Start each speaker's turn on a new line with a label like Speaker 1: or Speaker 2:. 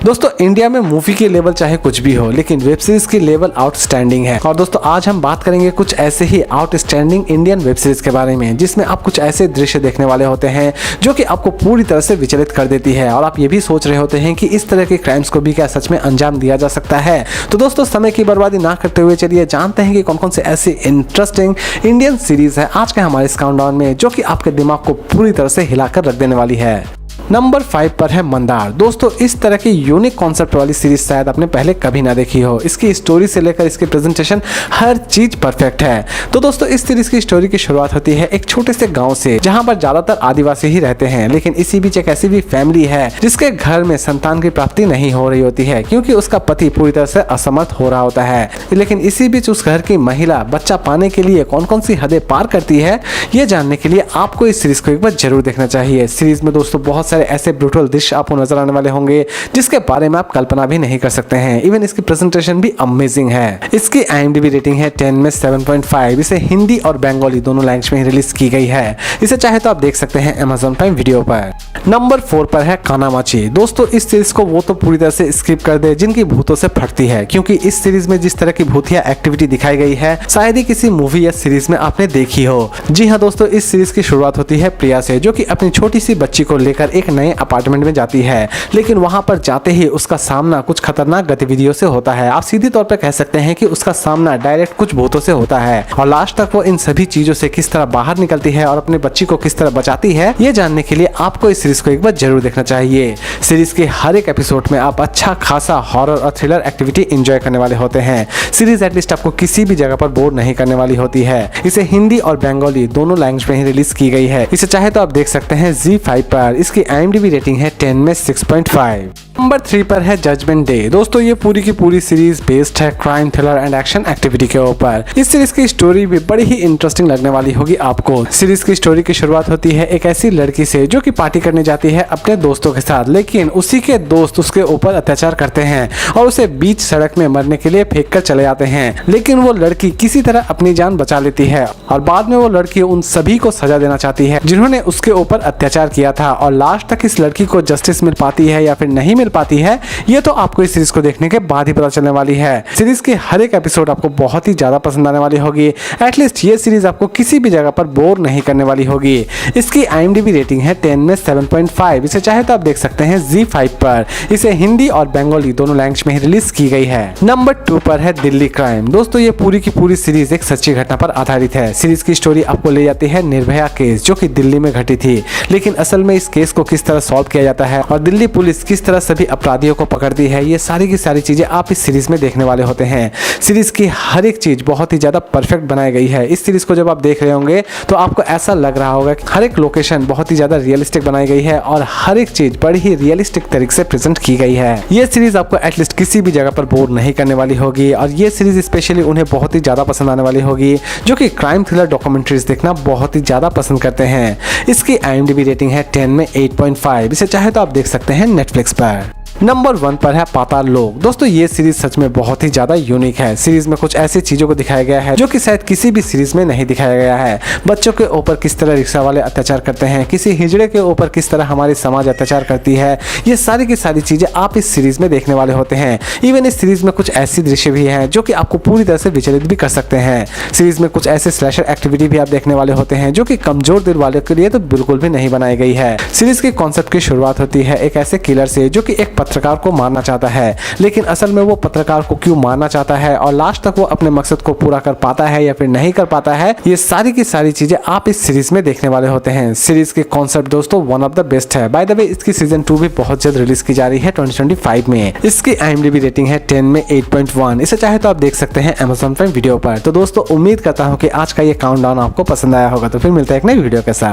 Speaker 1: दोस्तों इंडिया में मूवी की लेवल चाहे कुछ भी हो, लेकिन वेब सीरीज की लेवल आउटस्टैंडिंग है। और दोस्तों आज हम बात करेंगे कुछ ऐसे ही आउटस्टैंडिंग इंडियन वेब सीरीज के बारे में, जिसमें आप कुछ ऐसे दृश्य देखने वाले होते हैं जो कि आपको पूरी तरह से विचलित कर देती है और आप ये भी सोच रहे होते हैं कि इस तरह के क्राइम्स को भी क्या सच में अंजाम दिया जा सकता है। तो दोस्तों समय की बर्बादी ना करते हुए चलिए जानते हैं कि कौन कौन से ऐसी इंटरेस्टिंग इंडियन सीरीज है आज के हमारे इस काउंटडाउन में, जो कि आपके दिमाग को पूरी तरह से हिलाकर रख देने वाली है। नंबर 5 पर है मंदार। दोस्तों इस तरह की यूनिक कॉन्सेप्ट वाली सीरीज शायद आपने पहले कभी ना देखी हो। इसकी स्टोरी से लेकर इसकी प्रेजेंटेशन हर चीज परफेक्ट है। तो दोस्तों इस सीरीज की स्टोरी की शुरुआत होती है एक छोटे से गांव से, जहां पर ज्यादातर आदिवासी ही रहते हैं, लेकिन इसी बीच एक ऐसी भी फैमिली है जिसके घर में संतान की प्राप्ति नहीं हो रही होती है, क्योंकि उसका पति पूरी तरह से असमर्थ हो रहा होता है। लेकिन इसी बीच उस घर की महिला बच्चा पाने के लिए कौन कौन सी हदें पार करती है, ये जानने के लिए आपको इस सीरीज को एक बार जरूर देखना चाहिए। सीरीज में दोस्तों बहुत सारे ऐसे ब्रूटल दृश्य आपको नजर आने वाले होंगे जिसके बारे में आप कल्पना भी नहीं कर सकते हैं। इवन इसकी प्रेजेंटेशन भी अमेजिंग है। इसकी IMDb रेटिंग है 10 में 7.5। इसे हिंदी और बंगाली दोनों लैंग्वेज में रिलीज की गई है। इसे चाहे तो आप देख सकते हैं Amazon प्राइम वीडियो पर। नंबर 4 पर है कानामाची। दोस्तों इस सीरीज को वो तो पूरी तरह से स्किप कर दे जिनकी भूतों से फटती है, क्योंकि इस सीरीज में जिस तरह की भूतिया एक्टिविटी दिखाई गई है शायद ही किसी मूवी या सीरीज में आपने देखी हो। जी हाँ दोस्तों, इस सीरीज की शुरुआत होती है प्रिया से, जो कि अपनी छोटी सी बच्ची को लेकर एक नए अपार्टमेंट में जाती है। लेकिन वहां पर जाते ही उसका सामना कुछ खतरनाक गतिविधियों से होता है। आप सीधी तौर पर कह सकते हैं कि उसका सामना डायरेक्ट कुछ भूतों से होता है, और लास्ट तक वो इन सभी चीजों से किस तरह बाहर निकलती है और अपने बच्ची को किस तरह बचाती है, ये जानने के लिए आपको इस सीरीज को एक बार जरूर देखना चाहिए। सीरीज के हर एक एपिसोड में आप अच्छा खासा हॉरर और थ्रिलर एक्टिविटी एंजॉय करने वाले होते हैं। सीरीज एटलीस्ट आपको किसी भी जगह पर बोर नहीं करने वाली होती है। इसे हिंदी और बंगाली दोनों लैंग्वेज में ही रिलीज की गई है। इसे चाहे तो आप देख सकते हैं ZEE5 पर। इसकी IMDb रेटिंग है 10 में 6.5। नंबर 3 पर है जजमेंट डे। दोस्तों ये पूरी की पूरी सीरीज बेस्ड है crime, thriller and action activity के ऊपर। इस सीरीज की स्टोरी भी बड़ी ही इंटरेस्टिंग लगने वाली होगी आपको। सीरीज की स्टोरी की शुरुआत होती है एक ऐसी लड़की से जो कि पार्टी करने जाती है अपने दोस्तों के साथ, लेकिन उसी के दोस्त उसके ऊपर अत्याचार करते हैं और उसे बीच सड़क में मरने के लिए फेंक कर चले जाते हैं। लेकिन वो लड़की किसी तरह अपनी जान बचा लेती है और बाद में वो लड़की उन सभी को सजा देना चाहती है जिन्होंने उसके ऊपर अत्याचार किया था। और लास्ट तक इस लड़की को जस्टिस मिल पाती है या फिर नहीं मिल पाती है, ये तो आपको इस सीरीज को देखने के बाद ही पता चलने वाली है। सीरीज के हर एक एपिसोड आपको बहुत ही ज्यादा पसंद आने वाली होगी। एटलीस्ट ये सीरीज आपको किसी भी जगह पर बोर नहीं करने वाली होगी। इसकी IMDb रेटिंग है 10 में 7.5। इसे चाहे तो आप देख सकते हैं ZEE5 पर। इसे हिंदी और बंगाली दोनों लैंग्वेज में ही रिलीज की गई है। नंबर 2 पर है दिल्ली क्राइम। दोस्तों ये पूरी की पूरी सीरीज एक सच्ची घटना पर आधारित है। सीरीज की स्टोरी आपको ले जाती है निर्भया केस, जो कि दिल्ली में घटी थी। लेकिन असल में इस केस को किस तरह सॉल्व किया जाता है और दिल्ली पुलिस किस तरह सभी अपराधियों को पकड़ती है, ये सारी की सारी चीजें आप इस सीरीज में देखने वाले होते हैं। सीरीज की हर एक चीज बहुत ही ज्यादा परफेक्ट बनाई गई है। इस सीरीज को जब आप देख रहे होंगे तो आपको ऐसा लग रहा होगा कि हर एक लोकेशन बहुत ही ज्यादा रियलिस्टिक बनाई गई है और हर एक चीज बड़ी ही रियलिस्टिक तरीके से प्रेजेंट की गई है। ये सीरीज आपको एटलीस्ट किसी भी जगह पर बोर नहीं करने वाली होगी, और ये सीरीज स्पेशली उन्हें बहुत ही ज्यादा पसंद आने वाली होगी जो कि क्राइम थ्रिलर डॉक्यूमेंट्रीज देखना बहुत ही ज्यादा पसंद करते हैं। इसकी IMDb रेटिंग है 10 में 8.5। इसे चाहे तो आप देख सकते हैं नेटफ्लिक्स पर। नंबर 1 पर है पाताल लोक। दोस्तों ये सीरीज सच में बहुत ही ज्यादा यूनिक है। सीरीज में कुछ ऐसी चीजों को दिखाया गया है जो कि शायद किसी भी सीरीज में नहीं दिखाया गया है। बच्चों के ऊपर किस तरह रिक्शा वाले अत्याचार करते हैं, किसी हिजड़े के ऊपर किस तरह हमारी समाज अत्याचार करती है, ये सारी की सारी चीजें आप इस सीरीज में देखने वाले होते हैं। इवन इस सीरीज में कुछ ऐसी दृश्य भी हैं जो कि आपको पूरी तरह से विचलित भी कर सकते हैं। सीरीज में कुछ ऐसे स्लैशर एक्टिविटी भी आप देखने वाले होते हैं जो कि कमजोर दिल वाले के लिए तो बिल्कुल भी नहीं बनाई गई है। सीरीज के कॉन्सेप्ट की शुरुआत होती है एक ऐसे किलर से जो कि एक पत्रकार को मारना चाहता है, लेकिन असल में वो पत्रकार को क्यों मारना चाहता है और लास्ट तक वो अपने मकसद को पूरा कर पाता है या फिर नहीं कर पाता है, ये सारी की सारी चीजें आप इस सीरीज में देखने वाले होते हैं। सीरीज के कॉन्सेप्ट दोस्तों वन ऑफ द बेस्ट है। बाय द वे इसकी सीजन 2 भी बहुत जल्द रिलीज की जा रही है 2025 में। इसकी IMDb रेटिंग है 10 में 8.1। इसे चाहे तो आप देख सकते हैं Amazon प्राइम वीडियो पर। तो दोस्तों उम्मीद करता हूँ कि आज का ये काउंटडाउन आपको पसंद आया होगा। तो फिर मिलते हैं एक नई वीडियो के साथ।